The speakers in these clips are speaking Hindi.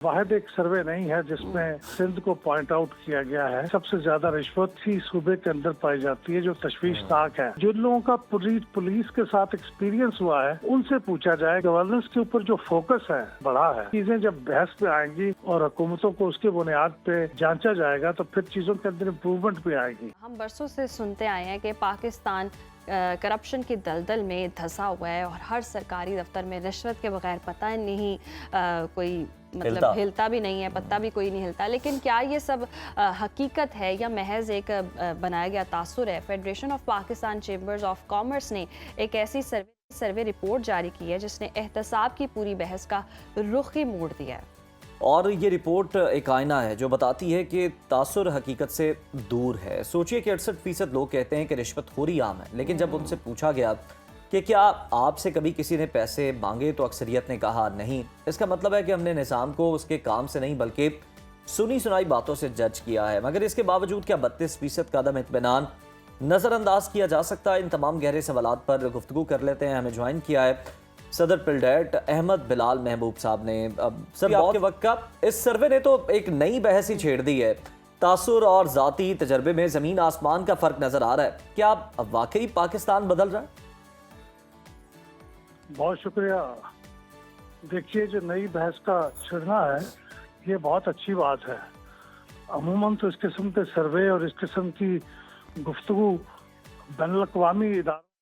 वाहिद एक सर्वे नहीं है जिसमें सिंध को पॉइंट आउट किया गया है। सबसे ज्यादा रिश्वत ही सूबे के अंदर पाई जाती है, जो तशवीशनाक है। जिन लोगों का पुलिस के साथ एक्सपीरियंस हुआ है उनसे पूछा जाए। गवर्नेंस के ऊपर जो फोकस है बढ़ा है, चीजें जब बहस पे आएंगी और हुकूमतों को उसके बुनियाद पे जांचा जाएगा तो फिर चीजों के अंदर इम्प्रूवमेंट भी आएगी। हम बरसों से सुनते आए हैं कि पाकिस्तान करप्शन की दलदल में धंसा हुआ है और हर सरकारी दफ्तर में रिश्वत के बगैर पता नहीं कोई मतलब हिलता भी नहीं है, पत्ता भी कोई नहीं हिलता। लेकिन क्या ये सब हकीकत है या महज एक बनाया गया तासुर है? Federation of Pakistan chambers of commerce ने एक ऐसी सर्वे रिपोर्ट जारी की है जिसने एहतसाब की पूरी बहस का रुख ही मोड़ दिया है। और ये रिपोर्ट एक आईना है जो बताती है कि तासुर हकीकत से दूर है। सोचिए कि 68% लोग कहते हैं कि रिश्वतखोरी आम है, लेकिन जब उनसे पूछा गया कि क्या आपसे कभी किसी ने पैसे मांगे तो अक्सरियत ने कहा नहीं। इसका मतलब है कि हमने निज़ाम को उसके काम से नहीं बल्कि सुनी सुनाई बातों से जज किया है। मगर इसके बावजूद क्या 32% का अदम इत्मीनान नज़रअंदाज किया जा सकता है? इन तमाम गहरे सवालात पर गुफ्तगू कर लेते हैं। हमें ज्वाइन किया है सदर पिल्डेट अहमद बिलाल महबूब साहब ने। सर, आपके वक्त का इस सर्वे ने तो एक नई बहस ही छेड़ दी है। तासुर और ज़ाती तजर्बे में ज़मीन आसमान का फ़र्क नज़र आ रहा है। क्या वाकई पाकिस्तान बदल रहा है? बहुत शुक्रिया। देखिए, जो नई बहस का छिड़ना है ये बहुत अच्छी बात है। अमूमन तो इस किस्म के सर्वे और इस किस्म की गुफ्तगू बैनुल-अक़वामी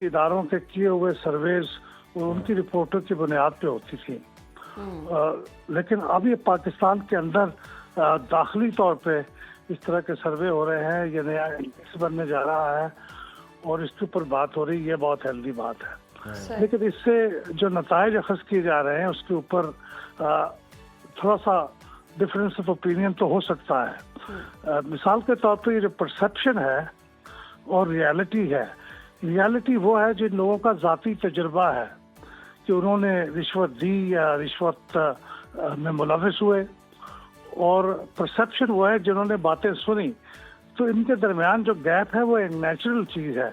इदारों के किए हुए सर्वेज और उनकी रिपोर्टों की बुनियाद पे होती थी। लेकिन अब ये पाकिस्तान के अंदर दाखिली तौर पे इस तरह के सर्वे हो रहे हैं, ये नया इंडेक्स बनने जा रहा है और इसके ऊपर बात हो रही है। ये बहुत हेल्दी बात है। लेकिन इससे जो नताइज अखज़ किए जा रहे हैं उसके ऊपर थोड़ा सा डिफरेंस ऑफ ओपिनियन तो हो सकता है। मिसाल के तौर पर ये जो परसेप्शन है और रियलिटी है, रियलिटी वो है जिन लोगों का ज़ाती तजुर्बा है कि उन्होंने रिश्वत दी या रिश्वत में मुलविस हुए, और परसेप्शन वो है जिन्होंने बातें सुनी। तो इनके दरमियान जो गैप है वो एक नेचुरल चीज़ है।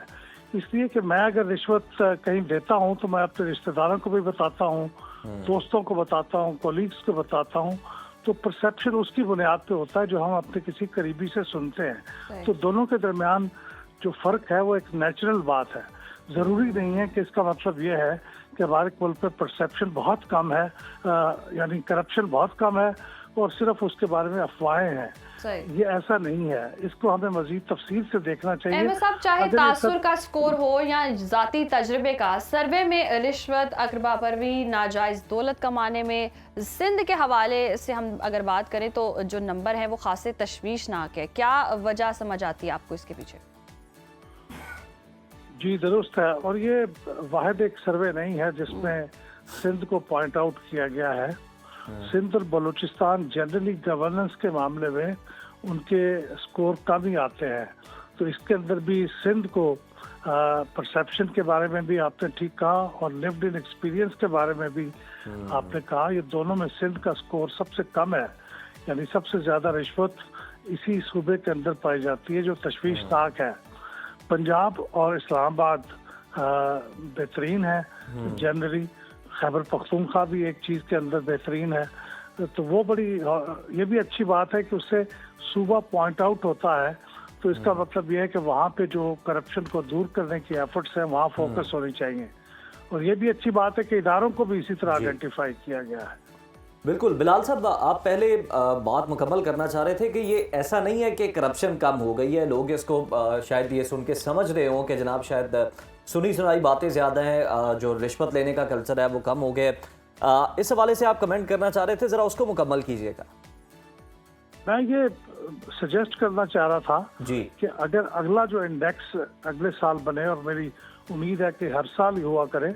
इसलिए कि मैं अगर रिश्वत कहीं देता हूँ तो मैं अपने रिश्तेदारों को भी बताता हूँ, दोस्तों को बताता हूँ, कोलीग्स को बताता हूँ। तो परसेप्शन उसकी बुनियाद पे होता है जो हम अपने किसी करीबी से सुनते हैं। तो दोनों के दरमियान जो फ़र्क है वो एक नेचुरल बात है। ज़रूरी नहीं है कि इसका मतलब ये है कि हमारे मुल्क में परसेप्शन बहुत कम है, यानी करप्शन बहुत कम है और सिर्फ उसके बारे में अफवाहें हैं। ये ऐसा नहीं है। इसको हमें मजीद तफसील से देखना चाहिए। अहमद साहब, चाहे तासुर का स्कोर हो या ज़ाती तजर्बे का, सर्वे में रिश्वत, अकरबा परवी, नाजायज़ दौलत कमाने में सिंध के हवाले से हम अगर बात करें तो जो नंबर है वो खासे तशवीशनाक है। क्या वजह समझ आती है आपको इसके पीछे? जी दुरुस्त है, और ये वाहिद एक सर्वे नहीं है जिसमें सिंध को पॉइंट आउट किया गया है। सिंध और बलूचिस्तान जनरली गवर्नेंस के मामले में उनके स्कोर कम ही आते हैं। तो इसके अंदर भी सिंध को परसेप्शन के बारे में भी आपने ठीक कहा और लिव्ड इन एक्सपीरियंस के बारे में भी आपने कहा। ये दोनों में सिंध का स्कोर सबसे कम है, यानी सबसे ज्यादा रिश्वत इसी सूबे के अंदर पाई जाती है, जो तशवीशनाक है। पंजाब और इस्लामाबाद बेहतरीन है जनरली। खैबर पख्तूनख्वा भी एक चीज़ के अंदर बेहतरीन है। तो वो बड़ी ये भी अच्छी बात है कि उससे सूबा पॉइंट आउट होता है। तो इसका मतलब ये है कि वहाँ पे जो करप्शन को दूर करने की एफर्ट्स हैं वहाँ फोकस होनी चाहिए। और ये भी अच्छी बात है कि इदारों को भी इसी तरह आइडेंटिफाई किया गया है। बिल्कुल। बिलाल साहब, आप पहले बात मुकम्मल करना चाह रहे थे कि ये ऐसा नहीं है कि करप्शन कम हो गई है। लोग इसको शायद ये सुन के समझ रहे हों कि जनाब शायद सुनी सुनाई बातें ज़्यादा हैं, जो रिश्वत लेने का कल्चर है वो कम हो गया। इस हवाले से आप कमेंट करना चाह रहे थे, ज़रा उसको मुकम्मल कीजिएगा। मैं ये सजेस्ट करना चाह रहा था जी कि अगर अगला जो इंडेक्स अगले साल बने, और मेरी उम्मीद है कि हर साल ही हुआ करे,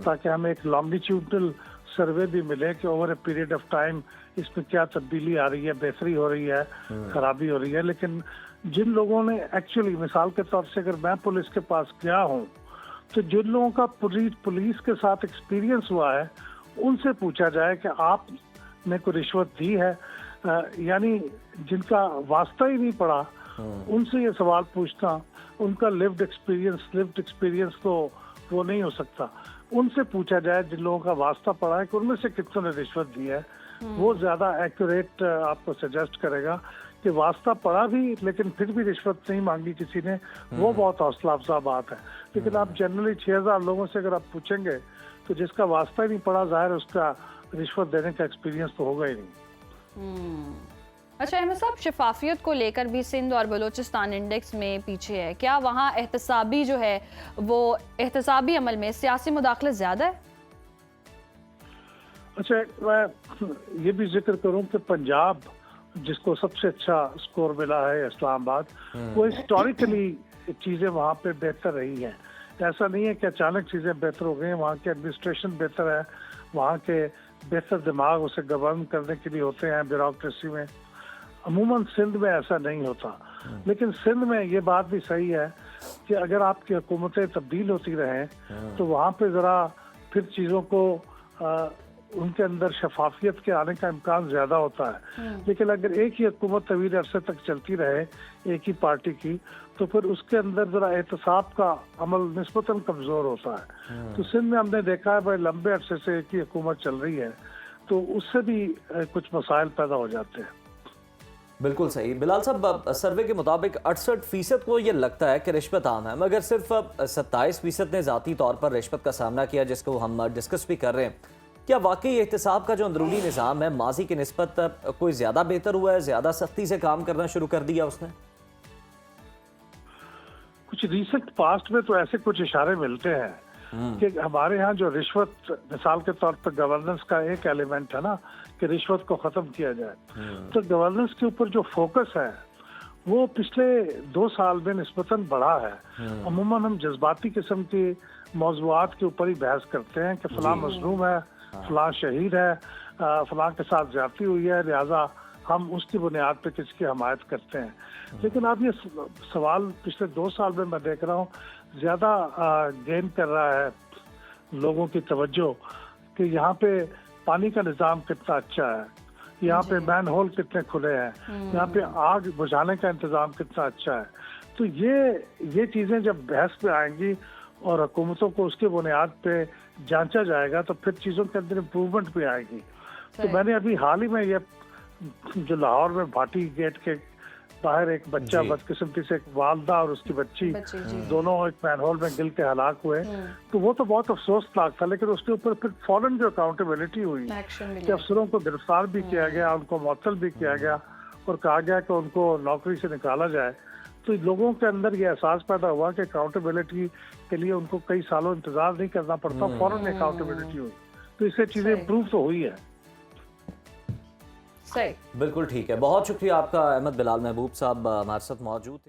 ताकि हमें एक लॉन्गिट्यूडनल सर्वे भी मिले कि over a period of time इसमें क्या तब्दीली आ रही है, बेहतरी हो रही है, खराबी हो रही है। लेकिन जिन लोगों ने एक्चुअली, मिसाल के तौर से अगर मैं पुलिस के पास गया हूँ तो जिन लोगों का पुलिस के साथ एक्सपीरियंस हुआ है उनसे पूछा जाए कि आपने कोई रिश्वत दी है, यानी जिनका वास्ता ही नहीं पड़ा उनसे ये सवाल पूछना, उनका लिव्ड एक्सपीरियंस तो वो नहीं हो सकता। उनसे पूछा जाए जिन लोगों का वास्ता पड़ा है कि उनमें से कितनों ने रिश्वत दी है, वो ज्यादा एक्यूरेट आपको सजेस्ट करेगा कि वास्ता पड़ा भी लेकिन फिर भी रिश्वत नहीं मांगी किसी ने, वो बहुत हौसला अफजा बात है। लेकिन आप जनरली 6000 लोगों से अगर आप पूछेंगे तो जिसका वास्ता ही नहीं पड़ा, जाहिर उसका रिश्वत देने का एक्सपीरियंस तो होगा ही नहीं। अच्छा अहमद साहब, शफाफियत को लेकर भी सिंध और बलूचिस्तान इंडेक्स में पीछे है, क्या वहाँ एहतसाबी जो है वो एहतसाबी अमल में सियासी मुदाखलत ज्यादा है? अच्छा, मैं ये भी जिक्र करूं कि पंजाब जिसको सबसे अच्छा स्कोर मिला है, इस्लामाबाद, वो हिस्टोरिकली चीजें वहाँ पे बेहतर रही हैं। ऐसा नहीं है कि अचानक चीजें बेहतर हो गई हैं। वहाँ के एडमिनिस्ट्रेशन बेहतर है, वहाँ के बेहतर दिमाग उसे गवर्न करने के लिए होते हैं ब्यूरोक्रेसी में। अमूमन सिंध में ऐसा नहीं होता, लेकिन सिंध में ये बात भी सही है कि अगर आपकी हुकूमतें तब्दील होती रहें तो वहाँ पे ज़रा फिर चीज़ों को उनके अंदर शफाफियत के आने का इम्कान ज़्यादा होता है। लेकिन अगर एक ही हुकूमत तवील अरसे तक चलती रहे एक ही पार्टी की, तो फिर उसके अंदर ज़रा एहतसाब का अमल निस्बतन कमज़ोर होता है। तो सिंध में हमने देखा है भाई लंबे अरसे से एक ही हुकूमत चल रही है, तो उससे भी कुछ मसाइल पैदा हो जाते हैं। बिल्कुल सही। बिलाल साहब, सर्वे के मुताबिक 68% को ये लगता है कि रिश्वत आम है, मगर सिर्फ 27% ने ज़ाती तौर पर रिश्वत का सामना किया, जिसको हम डिस्कस भी कर रहे हैं। क्या वाकई एहतसाब का जो अंदरूनी निज़ाम है माजी की निस्बत कोई ज़्यादा बेहतर हुआ है, ज़्यादा सख्ती से काम करना शुरू कर दिया उसने? कुछ रिसेंट पास्ट में तो ऐसे कुछ इशारे मिलते हैं कि हमारे यहाँ जो रिश्वत, मिसाल के तौर पर गवर्नेंस का एक एलिमेंट है ना कि रिश्वत को ख़त्म किया जाए, तो गवर्नेंस के ऊपर जो फोकस है वो पिछले 2 साल में निस्बतन बढ़ा है। अमूमन हम जज्बाती किस्म के मौज़ूआत के ऊपर ही बहस करते हैं कि फलां मजलूम है, फलां शहीद है, फलां के साथ ज्यादती हुई है, लिहाजा हम उसकी बुनियाद पे किसकी हमायत करते हैं। लेकिन अब ये सवाल पिछले 2 साल में मैं देख रहा हूँ ज़्यादा गेन कर रहा है लोगों की तवज्जो कि यहाँ पे पानी का निज़ाम कितना अच्छा है, यहाँ पे मैन होल कितने खुले हैं, यहाँ पे आग बुझाने का इंतज़ाम कितना अच्छा है। तो ये चीज़ें जब बहस पे आएंगी और हुकूमतों को उसके बुनियाद पे जांचा जाएगा तो फिर चीज़ों के अंदर इम्प्रूवमेंट भी आएगी। तो मैंने अभी हाल ही में ये जो लाहौर में भाटी गेट के बाहर एक बच्चा बदकिस्मती से, एक वालदा और उसकी बच्ची दोनों एक मैनहोल में गिल के हलाक हुए, तो वो तो बहुत अफसोसनाक था। लेकिन उसके ऊपर फिर फौरन जो अकाउंटेबिलिटी हुई कि अफसरों को गिरफ्तार भी किया गया, उनको मुअत्तल भी किया गया और कहा गया कि उनको नौकरी से निकाला जाए, तो लोगों के अंदर ये एहसास पैदा हुआ कि अकाउंटेबिलिटी के लिए उनको कई सालों इंतजार नहीं करना पड़ता, फौरन अकाउंटेबिलिटी हुई। तो इससे चीजें इम्प्रूव तो हुई है। बिल्कुल ठीक है। बहुत शुक्रिया आपका अहमद बिलाल महबूब साहब हमारे साथ मौजूद थे।